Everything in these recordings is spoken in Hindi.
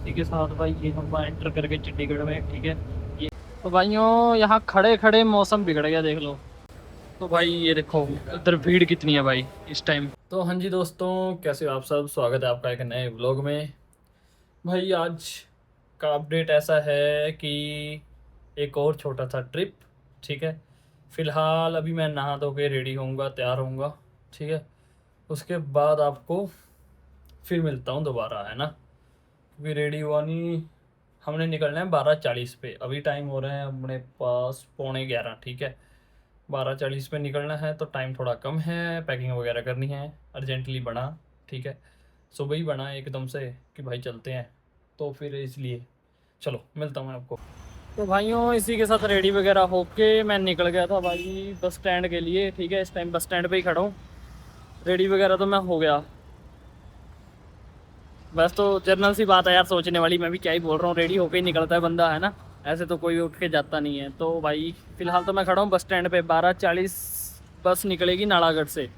इसी के साथ भाई ये हम एंटर करके चंडीगढ़ में, ठीक है। ये तो भाइयों यहाँ खड़े खड़े मौसम बिगड़ गया, देख लो। तो भाई ये देखो उधर भीड़ कितनी है भाई इस टाइम। तो हाँ जी दोस्तों, कैसे हो आप सब, स्वागत है आपका एक नए व्लॉग में। भाई आज का अपडेट ऐसा है कि एक और छोटा सा ट्रिप, ठीक है। फ़िलहाल अभी मैं नहा धो के रेडी होऊंगा, तैयार होऊंगा, ठीक है। उसके बाद आपको फिर मिलता हूँ दोबारा, है ना। क्योंकि रेडी हुआ नहीं, हमने निकलना है 12:40 पे। अभी टाइम हो रहे हैं अपने पास 11:15, ठीक है। 12:40 पे निकलना है तो टाइम थोड़ा कम है, पैकिंग वगैरह करनी है, अर्जेंटली बना, ठीक है। सुबह ही बना एकदम से कि भाई चलते हैं, तो फिर इसलिए चलो मिलता हूँ मैं आपको। तो भाइयों इसी के साथ रेडी वगैरह होके मैं निकल गया था भाई बस स्टैंड के लिए, ठीक है। इस टाइम बस स्टैंड पे ही खड़ा हूँ। रेडी वगैरह तो मैं हो गया। बस तो जर्नल सी बात है यार, सोचने वाली। मैं भी क्या ही बोल रहा हूँ, रेडी होके ही निकलता है बंदा, है ना। ऐसे तो कोई उठ के जाता नहीं है। तो भाई फ़िलहाल तो मैं खड़ा हूँ बस स्टैंड पे। 12:40 बस निकलेगी नालागढ़ से,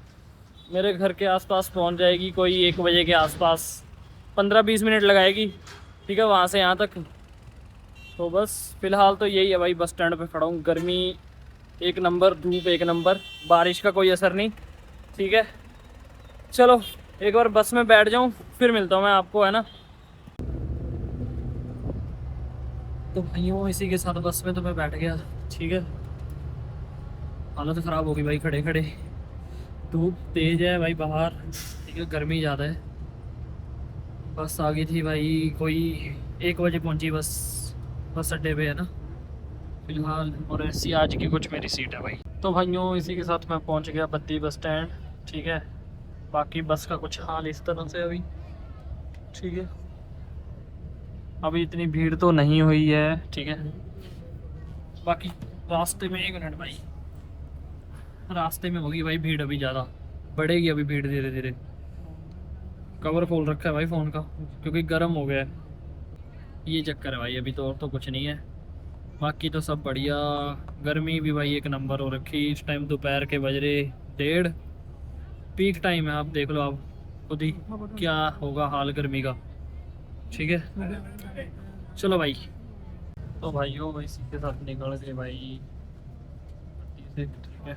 मेरे घर के आसपास पहुँच जाएगी कोई 1 बजे के आसपास। 15-20 मिनट लगाएगी, ठीक है, वहाँ से यहाँ तक। तो बस फ़िलहाल तो यही है भाई, बस स्टैंड पे खड़ा हूँ। गर्मी एक नंबर, धूप एक नंबर, बारिश का कोई असर नहीं, ठीक है। चलो एक बार बस में बैठ जाऊँ, फिर मिलता हूँ मैं आपको, है ना। तो भाइयों इसी के साथ बस में तो मैं बैठ गया, ठीक है। हालत ख़राब हो गई भाई खड़े खड़े। धूप तेज़ है भाई बाहर, ठीक है, गर्मी ज़्यादा है। बस आ गई थी भाई कोई 1 बजे पहुंची बस, बस अड्डे पे, है ना फिलहाल। और ऐसी आज की कुछ मेरी सीट है भाई। तो भाइयों इसी के साथ मैं पहुंच गया बद्दी बस स्टैंड, ठीक है। बाकी बस का कुछ हाल इस तरह से अभी, ठीक है। अभी इतनी भीड़ तो नहीं हुई है, ठीक है। बाकी रास्ते में, 1 मिनट भाई, रास्ते में होगी भाई भीड़, अभी ज़्यादा बढ़ेगी अभी भीड़ धीरे धीरे। कवर खोल रखा है भाई फ़ोन का क्योंकि गर्म हो गया है, ये चक्कर है भाई। अभी तो और तो कुछ नहीं है, बाकी तो सब बढ़िया। गर्मी भी भाई एक नंबर हो रखी। इस टाइम दोपहर के बज रहे 1:30, पीक टाइम है। आप देख लो आप खुद ही क्या होगा हाल गर्मी का, ठीक है। चलो भाई। तो भाइयों इसी के साथ निकल गए भाई से, ठीक है।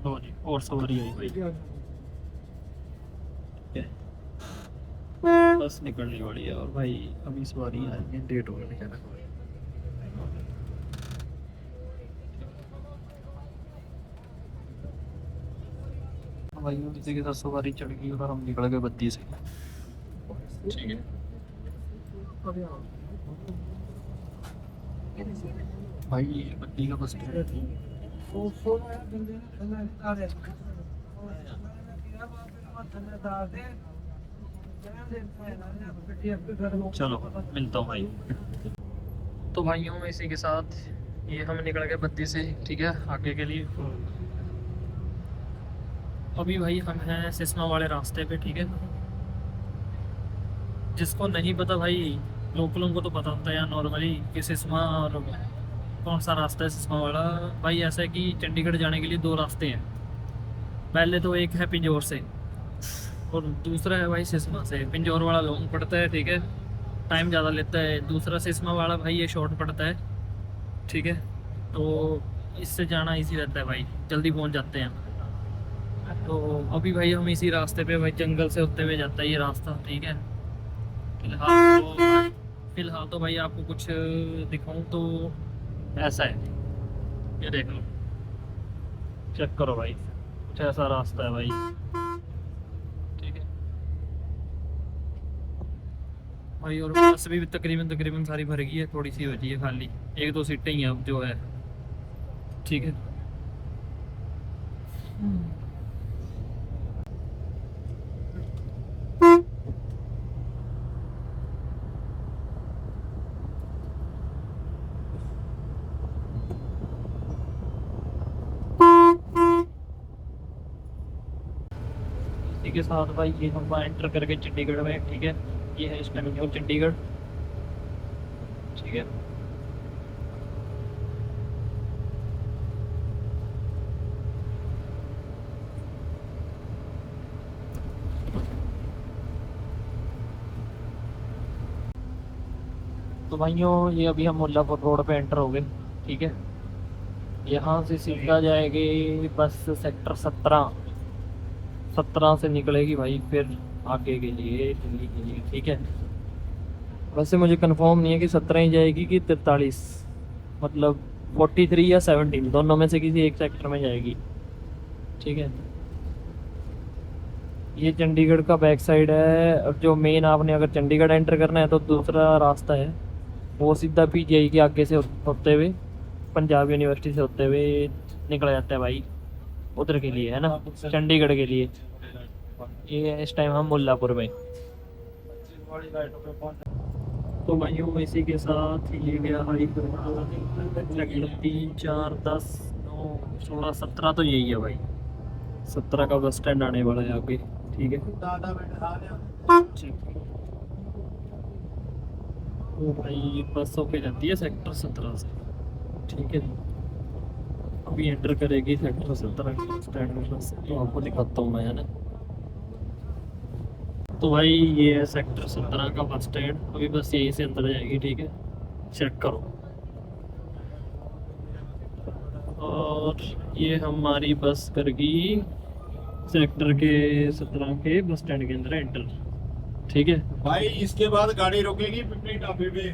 लो जी, और सवारी आई भाई, ठीक है। बस निकलने वाली है और भाई अभी सवारी आई है, डेट हो गई है ना। भाई इसी के साथ सवारी चढ़ गई और हम निकल गए बद्दी से, ठीक है। भाई ये बद्दी का बस स्टैंड है। चलो मिलता हूँ भाई। तो भाइयों इसी के साथ ये हम निकल गए बद्दी से, ठीक है, आगे के लिए। अभी भाई हम हैं सिस्मा वाले रास्ते पे, ठीक है। जिसको नहीं पता भाई, लोकलों को तो पता होता है यार नॉर्मली कि सिस्मा और कौन सा रास्ता है सिस्मा वाला। भाई ऐसा है कि चंडीगढ़ जाने के लिए 2 रास्ते हैं। पहले तो एक है पिंजौर से और दूसरा है भाई सिस्मा से। पिंजौर वाला लॉन्ग पड़ता है, ठीक है, टाइम ज़्यादा लेता है। दूसरा सिस्मा वाला भाई ये शॉर्ट पड़ता है, ठीक है। तो इससे जाना इजी रहता है भाई, जल्दी पहुंच जाते हैं। तो अभी भाई हम इसी रास्ते पे, भाई जंगल से होते हुए जाता है ये रास्ता, ठीक है। फिलहाल तो भाई आपको कुछ दिखाऊं तो ऐसा है, ये देख लो, चेक करो भाई, कुछ ऐसा रास्ता है भाई, ठीक है भाई। और बस भी तकरीबन तकरीबन सारी भर गई है, थोड़ी सी बची है खाली, 1-2 सीटें ही हैं अब जो है, ठीक है। इसी के साथ भाई ये हम एंटर करके चंडीगढ़ में, ठीक है। ये है इस टाइम न्यू चंडीगढ़, ठीक है। तो भाइयों ये अभी हम मुल्लापुर रोड पे एंटर हो गए, ठीक है। यहाँ से सीधा जाएगी बस सेक्टर 17 से निकलेगी भाई, फिर आगे के लिए दिल्ली के लिए, ठीक है। वैसे मुझे कंफर्म नहीं है कि 17 ही जाएगी कि 43, मतलब 43 या 17 दोनों में से किसी एक सेक्टर में जाएगी, ठीक है। ये चंडीगढ़ का बैक साइड है। अब जो मेन आपने अगर चंडीगढ़ एंटर करना है तो दूसरा रास्ता है, वो सीधा पीजीआई के आगे से होते हुए, पंजाब यूनिवर्सिटी से होते हुए निकल जाता है भाई, उधर के लिए है ना, चंडीगढ़ के लिए। ये है इस टाइम हम मुल्लापुर में। तो भाइयों इसी के साथ ये गया हाई 3, 4, 10, 9, 16, 17 तो यही है भाई, 17 का बस स्टैंड आने वाला है आगे, ठीक है। तो भाई बस होके जाती है सेक्टर 17 से, ठीक है। अभी एंटर करेगी सेक्टर 17 के स्टैंड में बस, तो आपको दिखाता हूँ मैं, है ना। तो भाई ये है सेक्टर 17 का बस स्टैंड, अभी बस यहीं से अंदर जाएगी, ठीक है। चेक करो। और ये हमारी बस करगी सेक्टर के 17 के बस स्टैंड के अंदर एंटर, ठीक है भाई। इसके बाद गाड़ी रुकेगी पिपली ढाबे पे।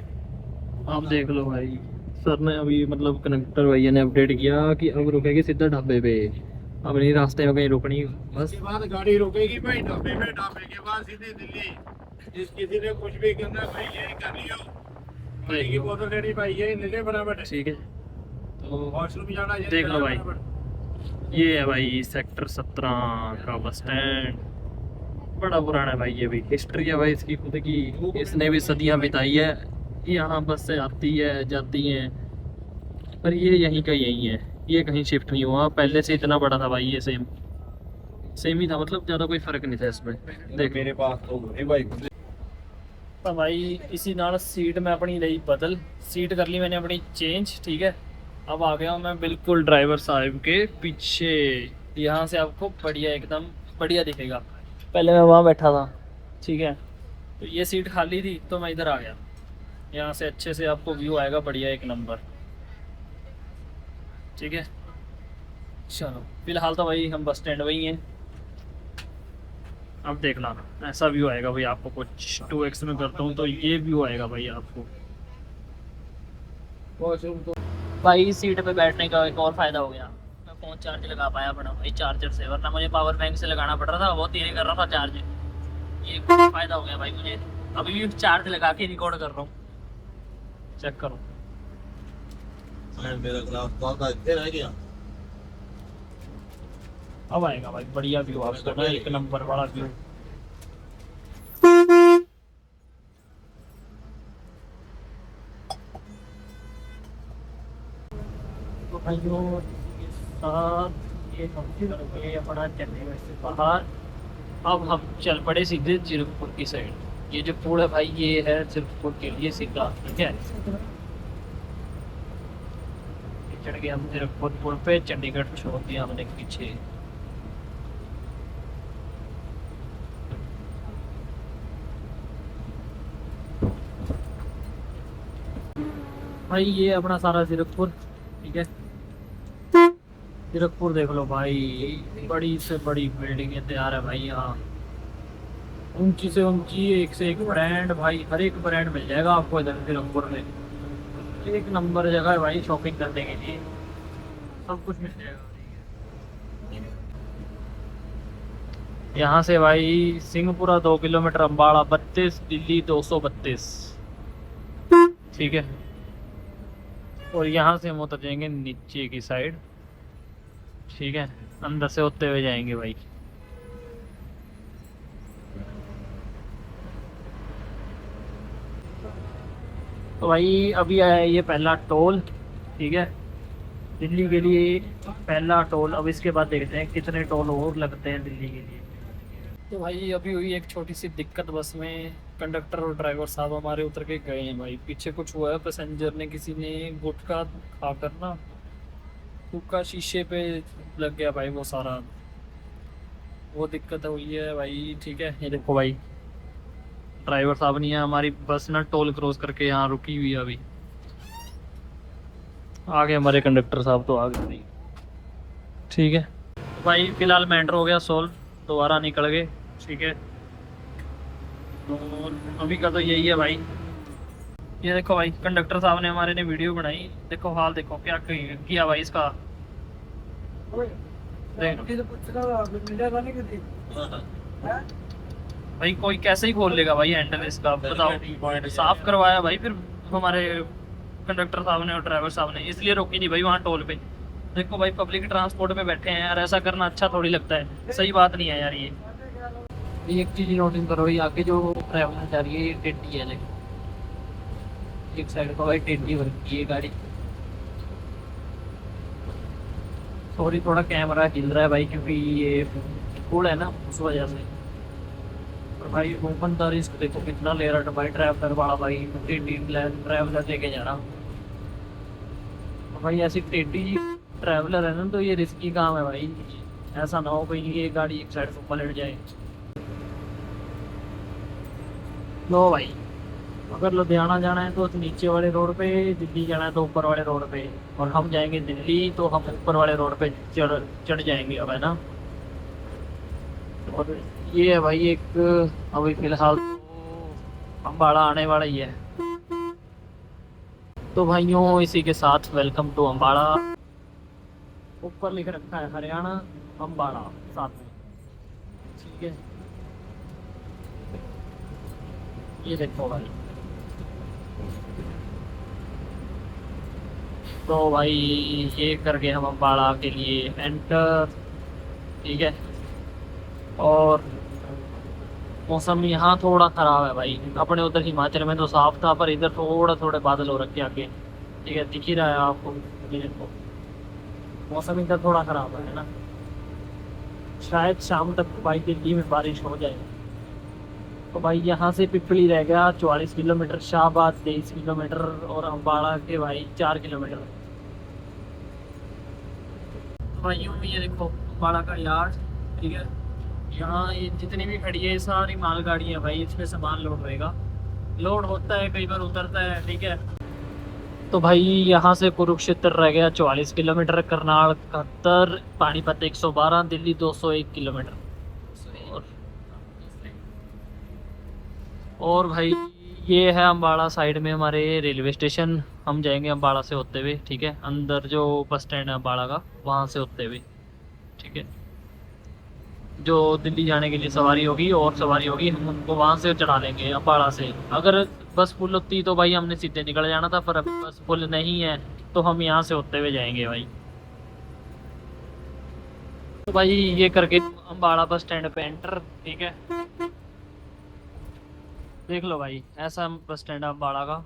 आप देख लो भाई, सर ने अभी मतलब कनेक्टर भैया ने अपडेट किया कि अब रुकेगी सीधा ढाबे पे, अब नहीं रास्ते में कहीं रुकनी बस। इसके बाद गाड़ी रुकेगी भाई ढाबे पे, ढाबे के बाद सीधे दिल्ली। जिस किसी ने कुछ भी करना है भाई यही कर लियो। पानी की बोतल लेनी भाई यही ले ले बराबर, ठीक है। तो वॉशरूम जाना यही देख लो भाई, बराबर। ये है भाई सेक्टर 17 का बस स्टैंड। बड़ा पुराना है भाई, ये भी हिस्ट्री है भाई इसकी खुद की, इसने भी सदियां बिताई है। यहाँ बस से आती है जाती हैं, पर ये यहीं का यहीं है, ये कहीं शिफ्ट नहीं हुआ। पहले से इतना बड़ा था भाई, ये सेम सेम ही था, मतलब ज़्यादा कोई फ़र्क नहीं था इसमें। देख मेरे पास तो है भाई। तो भाई इसी नाल सीट मैं अपनी ਲਈ बदल, सीट कर ली मैंने अपनी चेंज, ठीक है। अब आ गया हूँ मैं बिल्कुल ड्राइवर साहब के पीछे, यहाँ से आपको बढ़िया एकदम बढ़िया दिखेगा। पहले मैं वहाँ बैठा था, ठीक है, तो ये सीट खाली थी तो मैं इधर आ गया। यहाँ से अच्छे से आपको व्यू आएगा बढ़िया एक नंबर, ठीक है। चलो फिलहाल तो भाई हम बस स्टैंड वही हैं, अब देख ला ऐसा व्यू आएगा भाई आपको। कुछ 2x में करता हूँ तो ये व्यू आएगा भाई आपको। भाई सीट पे बैठने का एक और फ़ायदा हो गया, मैं फ़ोन चार्ज लगा पाया अपना भाई चार्जर से, वरना मुझे पावर बैंक से लगाना पड़ रहा था, बहुत धीरे कर रहा था चार्ज। ये फ़ायदा हो गया भाई मुझे, अभी भी चार्ज लगा के रिकॉर्ड कर रहा हूँ, चेक करो। मेरा ग्लास तो इधर रह गया। अब आएगा भाई बढ़िया व्यू आपको ना, एक नंबर वाला व्यू। तो भाइयों इसके साथ ये हम चल गए अपना चंडीगढ़ से बाहर। अब हम चल पड़े सीधे जीरकपुर की साइड। ये जो पुल है भाई ये है जीरकपुर के लिए सीधा, ठीक है। चढ़ गए हम जीरकपुर पुल पे, चंडीगढ़ छोड़ दिया हमने पीछे। भाई ये अपना सारा जीरकपुर, ठीक है। जीरकपुर देख लो भाई, बड़ी से बड़ी बिल्डिंगें तैयार है भाई यहाँ, ऊंची से ऊंची, एक से एक ब्रांड भाई, हर एक ब्रांड मिल जाएगा आपको इधर जीरकपुर में। एक नंबर जगह है भाई शॉपिंग करने के लिए, सब कुछ मिल जाएगा। यहाँ से भाई सिंहपुरा 2 किलोमीटर, अम्बाड़ा 32, दिल्ली 232, ठीक है। और यहाँ से हम उतर जाएंगे नीचे की साइड, ठीक है, अंदर से होते हुए जाएंगे भाई। तो भाई अभी आया ये पहला टोल, ठीक है, दिल्ली के लिए पहला टोल। अब इसके बाद देखते हैं कितने टोल और लगते हैं दिल्ली के लिए। तो भाई अभी हुई एक छोटी सी दिक्कत बस में, कंडक्टर और ड्राइवर साहब हमारे उतर के गए हैं भाई। पीछे कुछ हुआ है, पैसेंजर ने किसी ने गुटखा खाकर ना हुक्का शीशे पे लग गया भाई, वो सारा वो दिक्कत हुई है भाई, ठीक है। ये देखो भाई ड्राइवर साहब नहीं है, हमारी बस ना टोल क्रॉस करके यहाँ रुकी हुई है अभी। आगे हमारे कंडक्टर साहब तो आ गए नहीं। ठीक है भाई, फिलहाल मैटर हो गया सोल्व, दोबारा निकल गए। ठीक है, और अभी का तो यही है भाई। ये देखो भाई, कंडक्टर साहब ने हमारे ने वीडियो बनाई, देखो हाल देखो क्या किया भाई इसका। भाई कोई कैसे ही खोल लेगा भाई हैंडल इसका, बताओ। साफ करवाया भाई फिर हमारे कंडक्टर साहब ने और ड्राइवर साहब ने, इसलिए रोकी नहीं भाई वहाँ टोल पे। देखो भाई, पब्लिक ट्रांसपोर्ट में बैठे हैं यार, ऐसा करना अच्छा थोड़ी लगता है, सही बात नहीं है यार ये। एक चीज नोटिस करो, ये आगे जो ट्रैवलर जा रही है ये टेढ़ी है, देखो एक साइड को भाई टेढ़ी बनती है गाड़ी। सॉरी, थोड़ा कैमरा हिल रहा है भाई, क्योंकि ये फूड है ना, उस वजह से। और भाई ओपनदार इसको देखो कितना ले रहा है भाई, ट्रैवलर वाला भाई टेढ़ी ट्रैवलर लेके जा रहा। भाई ऐसी टेढ़ी ट्रैवलर है ना, तो ये रिस्की काम है भाई, ऐसा ना हो भाई ये गाड़ी एक साइड को पलट जाए। लो भाई, अगर लुधियाना जाना है तो नीचे वाले रोड पे, दिल्ली जाना है तो ऊपर वाले रोड पे, और हम जाएंगे दिल्ली तो हम ऊपर वाले रोड पे चढ़ जाएंगे अब, है ना। और ये है भाई एक, अभी फिलहाल तो अम्बाड़ा आने वाला ही है। तो भाइयों इसी के साथ वेलकम टू अम्बाड़ा। ऊपर लिख रखा है हरियाणा अम्बाड़ा साथ में, ठीक है। ये देखो भाई, तो भाई ये करके हम अम्बाड़ा के लिए एंटर, ठीक है। और मौसम यहाँ थोड़ा ख़राब है भाई, अपने उधर हिमाचल में तो साफ था, पर इधर थोड़ा थोड़े बादल हो रखे आगे, ठीक है, दिख ही रहा है आपको। ये देखो मौसम इधर थोड़ा ख़राब है ना, शायद शाम तक भाई दिल्ली में बारिश हो जाए। तो भाई यहाँ से पिपली रह गया 44 किलोमीटर, शाहबाद 23 किलोमीटर, और अम्बाड़ा के भाई 4 किलोमीटर। तो भाई यूँ ये देखो अम्बाड़ा का यार्ड, ठीक है। यहाँ ये जितनी भी खड़ी है सारी मालगाड़ियाँ भाई, इसमें सामान लोड होएगा, लोड होता है कई बार उतरता है, ठीक है। तो भाई यहाँ से कुरुक्षेत्र रह गया 44 किलोमीटर, करनाल 71, पानीपत 112, दिल्ली 201 किलोमीटर। और भाई ये है अम्बाड़ा साइड में हमारे रेलवे स्टेशन, हम जाएंगे अम्बाड़ा से होते हुए, ठीक है। अंदर जो बस स्टैंड है अम्बाड़ा का, वहाँ से होते हुए, ठीक है। जो दिल्ली जाने के लिए सवारी होगी और सवारी होगी, हम उनको वहाँ से चढ़ा लेंगे अम्बाड़ा से। अगर बस फुल होती तो भाई हमने सीधे निकल जाना था, पर अब बस फुल नहीं है तो हम यहाँ से होते हुए जाएंगे भाई। तो भाई ये करके अम्बाड़ा बस स्टैंड पे एंटर, ठीक है। देख लो भाई, ऐसा बस स्टैंड है अम्बाड़ा का,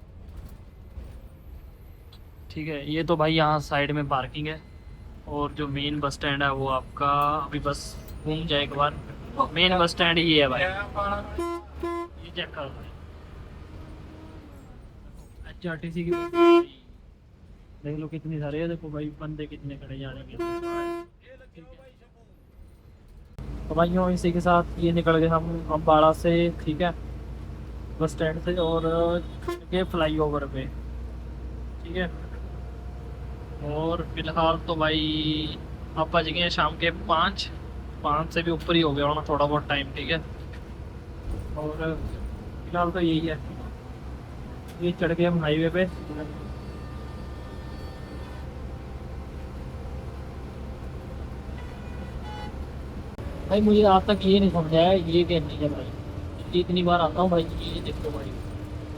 ठीक है। ये तो भाई यहाँ साइड में पार्किंग है, और जो मेन बस स्टैंड है वो आपका, अभी बस घूम जाए एक बार, मेन बस स्टैंड ये है भाई, ये चेक करो भाई, HRTC की देख लो कितनी सारी है, देखो भाई बंदे कितने खड़े जाने के। तो भाइयों इसी के साथ ये निकल गए हम अम्बाड़ा से, ठीक है, बस स्टैंड से, और के फ्लाई ओवर पे, ठीक है। और फिलहाल तो भाई अब बज गए हैं शाम के 5 से भी ऊपर ही हो गया होना थोड़ा बहुत टाइम, ठीक है। और फिलहाल तो यही है, ये चढ़ गए हम हाईवे पे। भाई मुझे आज तक ये नहीं समझाया ये क्या नहीं है भाई, इतनी बार आता हूँ भाई, ये देखो भाई,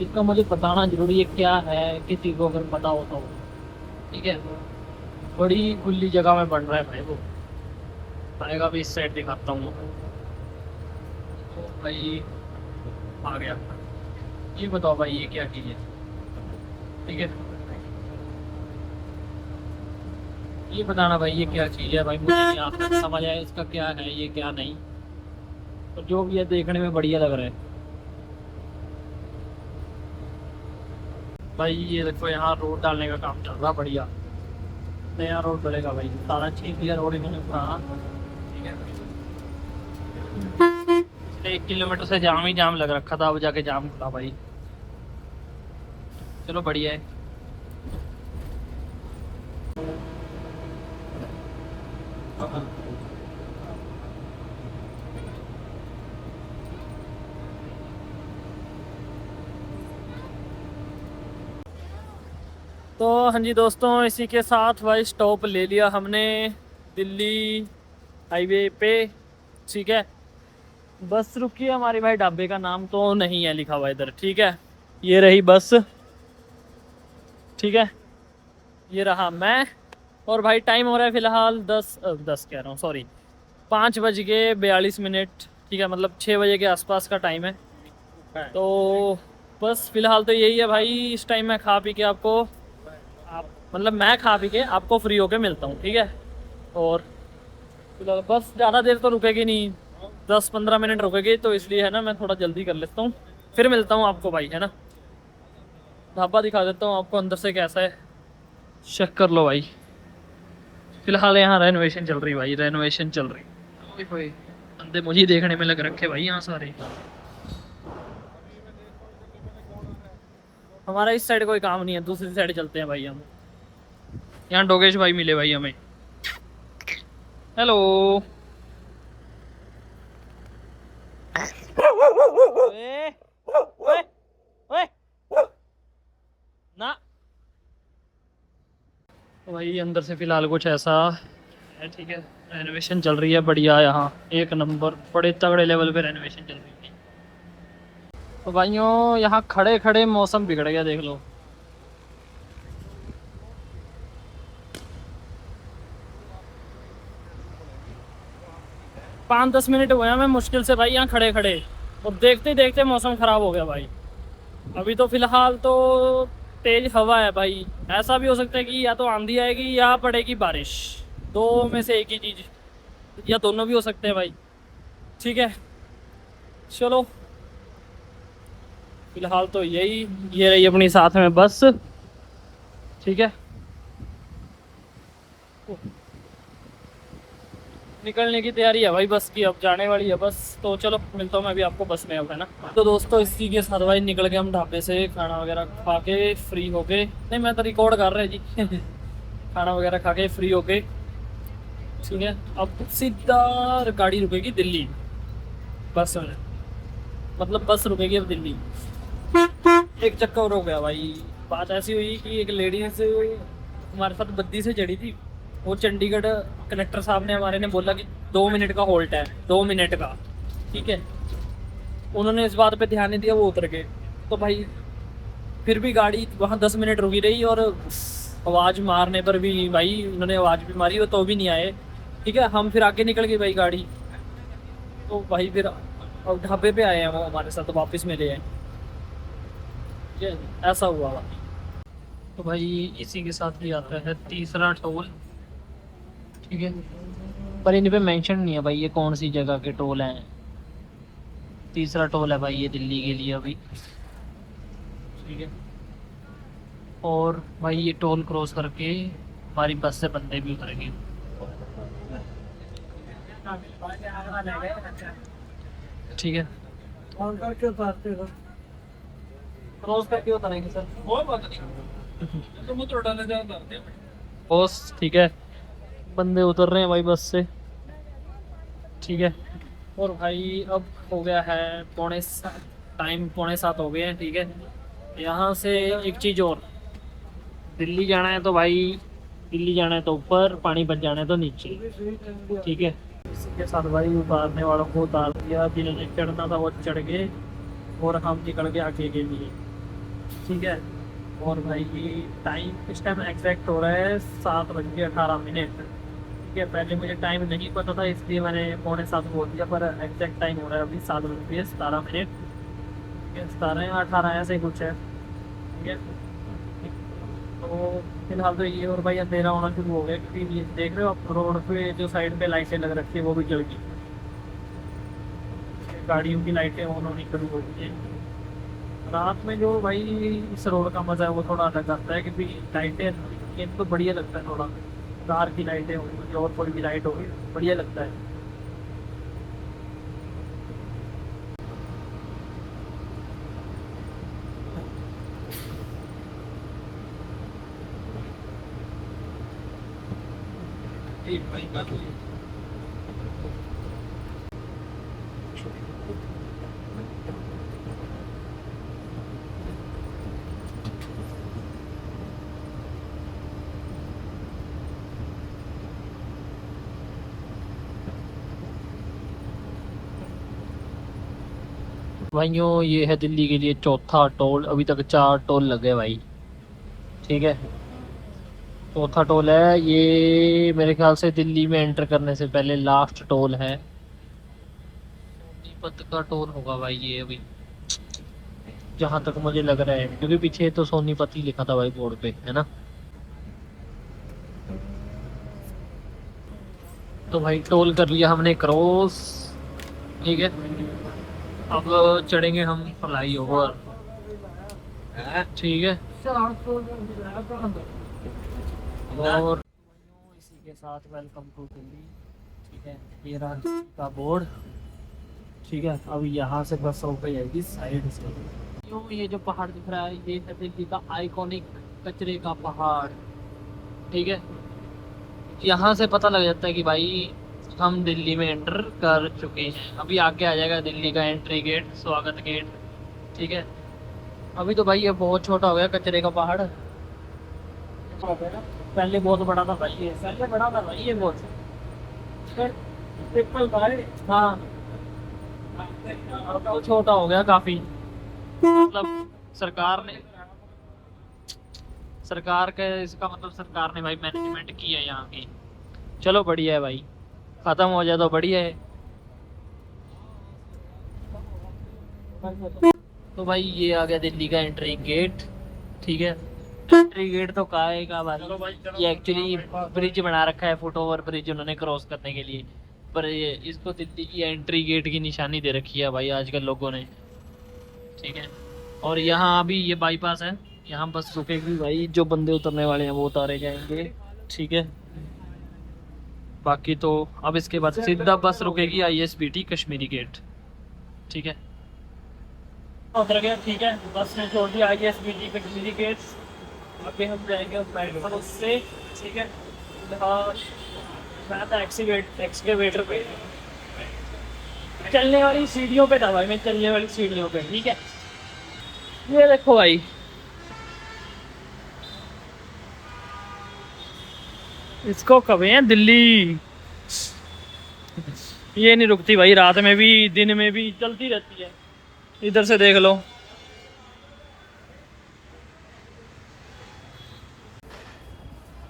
इसका मुझे बताना जरूरी है क्या है, किसी को अगर पता होता हो, ठीक है। बड़ी खुली जगह में बन रहा है भाई, वो आएगा भी इस साइड दिखाता हूँ। तो भाई आ गया, ये बताओ भाई ये क्या चीज़ है, ठीक है। ये बताना भाई ये क्या चीज़ है भाई, मुझे नहीं आज तक समझ आया इसका क्या है ये क्या नहीं, तो जो भी है देखने में बढ़िया लग रहा है भाई। ये देखो यहाँ रोड डालने का काम चल रहा बढ़िया, नया रोड डलेगा भाई, सारा 6 क्लियर रोड इन्होंने बना, ठीक है। 1 किलोमीटर से जाम ही जाम लग रखा था, अब जाके जाम खुला भाई। चलो बढ़िया है। तो हाँ जी दोस्तों, इसी के साथ भाई स्टॉप ले लिया हमने दिल्ली हाईवे पे। ठीक है, बस रुकी है हमारी भाई। ढाबे का नाम तो नहीं है लिखा हुआ इधर। ठीक है, ये रही बस। ठीक है, ये रहा मैं। और भाई टाइम हो रहा है फिलहाल 10 कह रहा हूँ, सॉरी 5:42। ठीक है, मतलब 6 बजे के आसपास का टाइम है। तो बस फिलहाल तो यही है भाई। इस टाइम मैं खा पी के आपको मतलब मैं खा पी के आपको फ्री होके मिलता हूँ। ठीक है, और फिलहाल बस ज़्यादा देर तो रुकेगी नहीं, 10-15 मिनट रुकेगी, तो इसलिए है ना मैं थोड़ा जल्दी कर लेता हूँ। फिर मिलता हूँ आपको भाई, है ना। ढाबा दिखा देता हूँ आपको अंदर से कैसा है, चेक कर लो भाई। फिलहाल यहाँ रेनोवेशन चल रही भाई, रेनोवेशन चल रही। ओए होए, बंदे मुझे ही देखने में लग रखे भाई यहाँ सारे। हमारा इस साइड कोई काम नहीं है, दूसरी साइड चलते हैं भाई हम। यहाँ डोगेश भाई मिले भाई हमें। हेलो। ओए, ओए, ओए, ना। तो भाई अंदर से फिलहाल कुछ ऐसा है। ठीक है, रेनोवेशन चल रही है बढ़िया, यहाँ एक नंबर बड़े तगड़े लेवल पे रेनोवेशन चल रही है। तो भाइयों यहाँ खड़े खड़े मौसम बिगड़ गया, देख लो। पाँच 10 मिनट हुए हैं मैं मुश्किल से भाई यहाँ खड़े खड़े, और देखते देखते मौसम ख़राब हो गया भाई। अभी तो फिलहाल तो तेज हवा है भाई। ऐसा भी हो सकता है कि या तो आंधी आएगी या पड़ेगी बारिश, दो में से एक ही चीज़, या दोनों भी हो सकते हैं भाई। ठीक है, चलो फिलहाल तो यही, ये रही अपनी साथ में बस। ठीक है, निकलने की तैयारी है भाई बस की, अब जाने वाली है बस। तो चलो मिलता हूँ मैं भी आपको बस में, अब है ना। तो दोस्तों इसी के साथ भाई निकल के हम ढाबे से खाना वगैरह खा के फ्री हो गए। नहीं, मैं तो रिकॉर्ड कर रहा है जी। खाना वगैरह खा के फ्री हो गए। ठीक है, अब सीधा गाड़ी रुकेगी दिल्ली, बस में, मतलब बस रुकेगी अब दिल्ली। एक चक्कर हो गया भाई। बात ऐसी हुई कि एक लेडीज हमारे साथ बद्दी से चढ़ी थी। वो चंडीगढ़ कनेक्टर साहब ने हमारे ने बोला कि 2 मिनट का होल्ट है, 2 मिनट का। ठीक है, उन्होंने इस बात पे ध्यान नहीं दिया, वो उतर गए। तो भाई फिर भी गाड़ी वहाँ 10 मिनट रुकी रही, और आवाज़ मारने पर भी भाई उन्होंने आवाज़ भी मारी, वो तो भी नहीं आए। ठीक है, हम फिर आगे निकल गए भाई गाड़ी। तो भाई फिर अब ढाबे पे आए हैं वो हमारे साथ, तो वापस मिले हैं। ये ऐसा हुआ भाई। तो भाई इसी के साथ ही आता है तीसरा टोल। ठीक है, पर इन पे मेंशन नहीं है भाई ये कौन सी जगह के टोल हैं। तीसरा टोल है भाई ये दिल्ली के लिए अभी। ठीक है, और भाई ये टोल क्रॉस करके हमारी बस से बंदे भी उतरेंगे। ठीक है, क्रॉस करके उतरेंगे सर। बॉस ठीक है, बंदे उतर रहे हैं भाई बस से। ठीक है, और भाई अब हो गया है टाइम 6:45 हो गए हैं। ठीक है, यहाँ से एक चीज़ और, दिल्ली जाना है तो भाई दिल्ली जाना है तो ऊपर, पानीपत जाना है तो नीचे। ठीक है, इसी के साथ भाई उतारने वालों को उतार दिया, जिन्होंने चढ़ना था वो चढ़ गए, और हम निकल गए आगे के लिए। ठीक है, और भाई टाइम इस टाइम एग्जैक्ट हो रहा है 7:18। ठीक है, पहले मुझे टाइम नहीं पता था इसलिए मैंने 6:45 बोल दिया, पर एग्जैक्ट टाइम हो रहा है अभी 7:17। 17 या 18 ऐसे ही कुछ है। ठीक है, तो फिलहाल तो ये, और भाई अंधेरा होना शुरू हो गया, क्योंकि ये देख रहे हो आप रोड पे जो साइड पे लाइटें लग रखी है वो भी जल गई, गाड़ियों की लाइटें ऑन होनी शुरू हो गई है। रात में जो भाई इस रोड का मज़ा है वो थोड़ा अलग आता है, क्योंकि लाइटें इनको बढ़िया लगता है। थोड़ा कार की लाइटें होगी और कोई भी लाइट होगी, बढ़िया लगता है। भाइयों ये है दिल्ली के लिए चौथा टोल, अभी तक 4 टोल लगे भाई। ठीक है, चौथा टोल है ये, मेरे ख्याल से दिल्ली में एंटर करने से पहले लास्ट टोल है। सोनीपत का टोल होगा भाई ये, अभी जहाँ तक मुझे लग रहा है, क्योंकि पीछे तो सोनीपत ही लिखा था भाई बोर्ड पे, है ना। तो भाई टोल कर लिया हमने क्रॉस। ठीक है, अब चढ़ेंगे हम फ्लाई ओवर। ठीक है, और इसी के साथ वेलकम टू दिल्ली। ठीक है, ये रहा दिल्ली का बोर्ड। ठीक है, अब यहाँ से बस हो गई जाएगी साइड से। यूँ ये जो पहाड़ दिख रहा है ये है दिल्ली का आइकॉनिक कचरे का पहाड़। ठीक है, यहाँ से पता लग जाता है कि भाई हम दिल्ली में एंटर कर चुके हैं। अभी आगे आ जाएगा दिल्ली का एंट्री गेट, स्वागत गेट। ठीक है, अभी तो भाई ये बहुत छोटा हो गया कचरे का पहाड़। पहले बहुत बड़ा था भाई ये, पहले बड़ा था भाई ये बहुत। हाँ, अब तो छोटा हो गया काफी। मतलब सरकार के इसका मतलब सरकार ने भाई मैनेजमेंट की है यहाँ की। चलो बढ़िया है भाई, खत्म हो जाए तो बढ़िया है। तो भाई ये आ गया दिल्ली का एंट्री गेट। ठीक है, एंट्री गेट तो काहे का भाई, ये एक्चुअली ब्रिज बना रखा है, फुट ओवर ब्रिज उन्होंने क्रॉस करने के लिए, पर ये इसको दिल्ली की एंट्री गेट की निशानी दे रखी है भाई आजकल लोगों ने। ठीक है, और यहाँ अभी ये बाईपास है, यहाँ बस रुकेगी भाई, जो बंदे उतरने वाले हैं वो उतारे जाएंगे। ठीक है, बाकी तो अब इसके बाद सीधा बस रुकेगी ISBT कश्मीरी गेट। ठीक है, उतर गया। ठीक है, बस ने छोड़ दिया ISBT कश्मीरी गेट। अभी हम जाएंगे मेट्रो से। ठीक है, हाँ मैं था एक्सकेवेटर पे, चलने वाली सीढ़ियों पे था भाई, मैं चलने वाली सीढ़ियों पे। ठीक है, ये देखो भाई, इसको कहे हैं दिल्ली। ये नहीं रुकती भाई, रात में भी दिन में भी चलती रहती है। इधर से देख लो।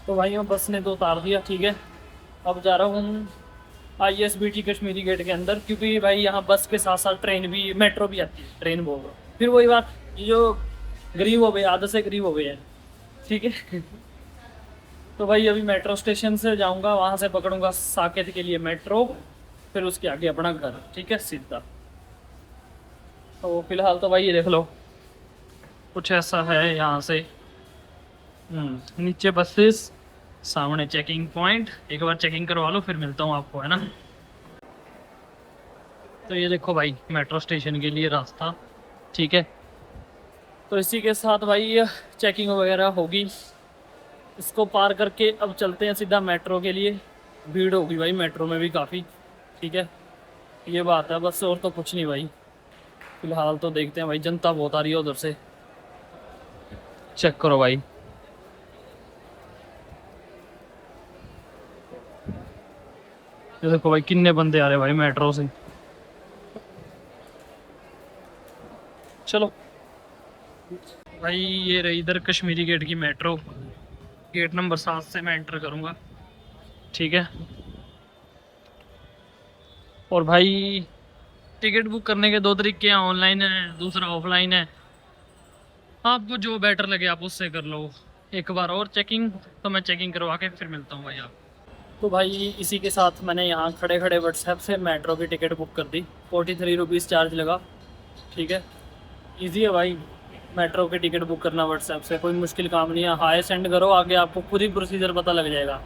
तो भाइयों बस ने तो उतार दिया। ठीक है, अब जा रहा हूँ ISBT कश्मीरी गेट के अंदर, क्योंकि भाई यहाँ बस के साथ साथ ट्रेन भी, मेट्रो भी आती है, ट्रेन बोल रहा हूँ। फिर वही बात, ये जो गरीब हो गए, आधे से गरीब हो गए हैं। ठीक है, तो भाई अभी मेट्रो स्टेशन से जाऊँगा, वहाँ से पकड़ूंगा साकेत के लिए मेट्रो, फिर उसके आगे अपना घर। ठीक है, सीधा। तो फिलहाल तो भाई ये देख लो, कुछ ऐसा है यहाँ से। नीचे बसेस, सामने चेकिंग पॉइंट, एक बार चेकिंग करवा लो फिर मिलता हूँ आपको, है ना। तो ये देखो भाई मेट्रो स्टेशन के लिए रास्ता। ठीक है, तो इसी के साथ भाई चेकिंग वगैरह होगी, इसको पार करके अब चलते हैं सीधा मेट्रो के लिए। भीड़ होगी भाई मेट्रो में भी काफ़ी। ठीक है, ये बात है बस, और तो कुछ नहीं भाई। फिलहाल तो देखते हैं भाई, जनता बहुत आ रही है उधर से। चेक करो भाई, ये देखो भाई कितने बंदे आ रहे भाई मेट्रो से। चलो भाई, ये रही इधर कश्मीरी गेट की मेट्रो, गेट नंबर 7 से मैं एंटर करूँगा। ठीक है, और भाई टिकट बुक करने के 2 तरीके हैं, ऑनलाइन है, दूसरा ऑफलाइन है। आपको जो बेटर लगे आप उससे कर लो। एक बार और चेकिंग, तो मैं चेकिंग करवा के फिर मिलता हूँ भाई आप। तो भाई इसी के साथ मैंने यहाँ खड़े खड़े व्हाट्सएप से मेट्रो की टिकट बुक कर दी। 43 रुपीज़ चार्ज लगा। ठीक है, ईजी है भाई मेट्रो की टिकट बुक करना व्हाट्सएप से, कोई मुश्किल काम नहीं है। हाय सेंड करो, आगे आपको पूरी प्रोसीजर पता लग जाएगा।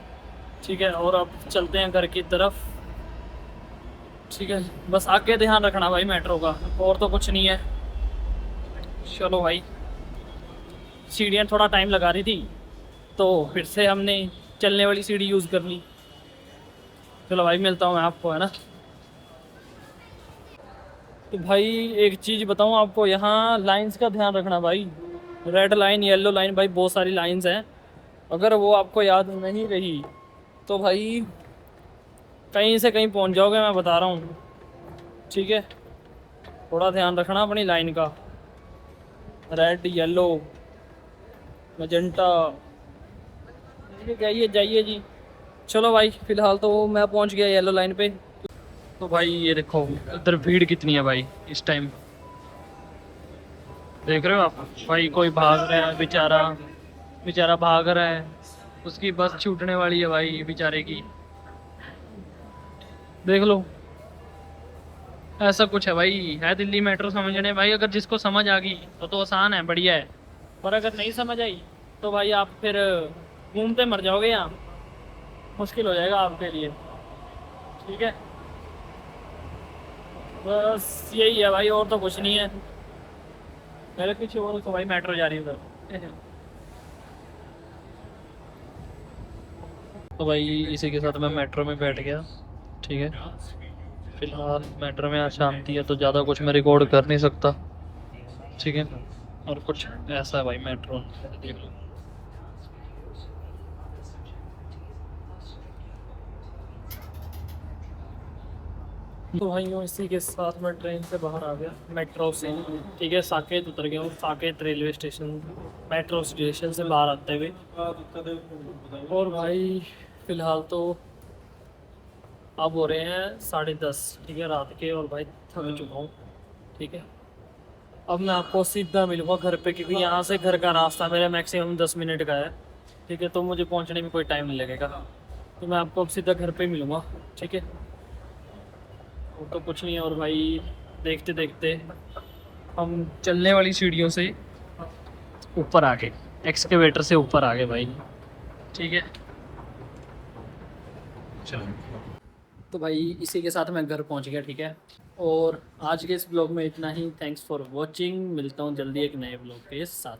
ठीक है, और अब चलते हैं घर की तरफ। ठीक है, बस आगे ध्यान रखना भाई मेट्रो का, और तो कुछ नहीं है। चलो भाई, सीढ़ियाँ थोड़ा टाइम लगा रही थी तो फिर से हमने चलने वाली सीढ़ी यूज़ कर ली। चलो भाई मिलता हूँ मैं आपको, है ना। तो भाई एक चीज़ बताऊँ आपको, यहाँ लाइंस का ध्यान रखना भाई। रेड लाइन, येलो लाइन, भाई बहुत सारी लाइंस हैं। अगर वो आपको याद नहीं रही तो भाई कहीं से कहीं पहुँच जाओगे, मैं बता रहा हूँ। ठीक है, थोड़ा ध्यान रखना अपनी लाइन का। रेड, येलो, मजेंटा, जाइए जाइए जी। चलो भाई फिलहाल तो मैं पहुंच गया येलो लाइन पे। तो भाई ये देखो उधर भीड़ कितनी है भाई इस टाइम, देख रहे हो आप। भाई कोई भाग रहा है बेचारा, बेचारा भाग रहा है, उसकी बस छूटने वाली है भाई बेचारे की, देख लो। ऐसा कुछ है भाई, है दिल्ली मेट्रो समझने भाई। अगर जिसको समझ आ गई तो आसान है, बढ़िया है। पर अगर नहीं समझ आई तो भाई आप फिर घूमते मर जाओगे यहाँ, मुश्किल हो जाएगा आपके लिए। ठीक है, बस यही है भाई, और तो कुछ नहीं है। मेरे पीछे और तो भाई मेट्रो जा रही है उधर। तो भाई इसी के साथ मैं मेट्रो में बैठ गया। ठीक है, फिलहाल मेट्रो में आज शांति है तो ज़्यादा कुछ मैं रिकॉर्ड कर नहीं सकता। ठीक है, और कुछ ऐसा है भाई मेट्रो, देख लो। तो भाई यूँ इसी के साथ मैं ट्रेन से बाहर आ गया, मेट्रो से। ठीक है, साकेत उतर गया हूँ, Saket railway station, metro station से बाहर आते हुए। और भाई फिलहाल तो अब हो रहे हैं 10:30, ठीक है, रात के। और भाई थक चुका हूँ। ठीक है, अब मैं आपको सीधा मिलूँगा घर पे, क्योंकि यहाँ से घर का रास्ता मेरा मैक्सिमम 10 मिनट का है। ठीक है, तो मुझे पहुँचने में कोई टाइम नहीं लगेगा। तो मैं आपको अब सीधा घर पे मिलूँगा। ठीक है, वो तो कुछ नहीं है। और भाई देखते देखते हम चलने वाली सीढ़ियों से ऊपर आ गए, एक्सकेवेटर से ऊपर आ गए भाई। ठीक है, चलो। तो भाई इसी के साथ मैं घर पहुंच गया। ठीक है, और आज के इस ब्लॉग में इतना ही। थैंक्स फॉर वॉचिंग, मिलता हूँ जल्दी एक नए ब्लॉग के साथ।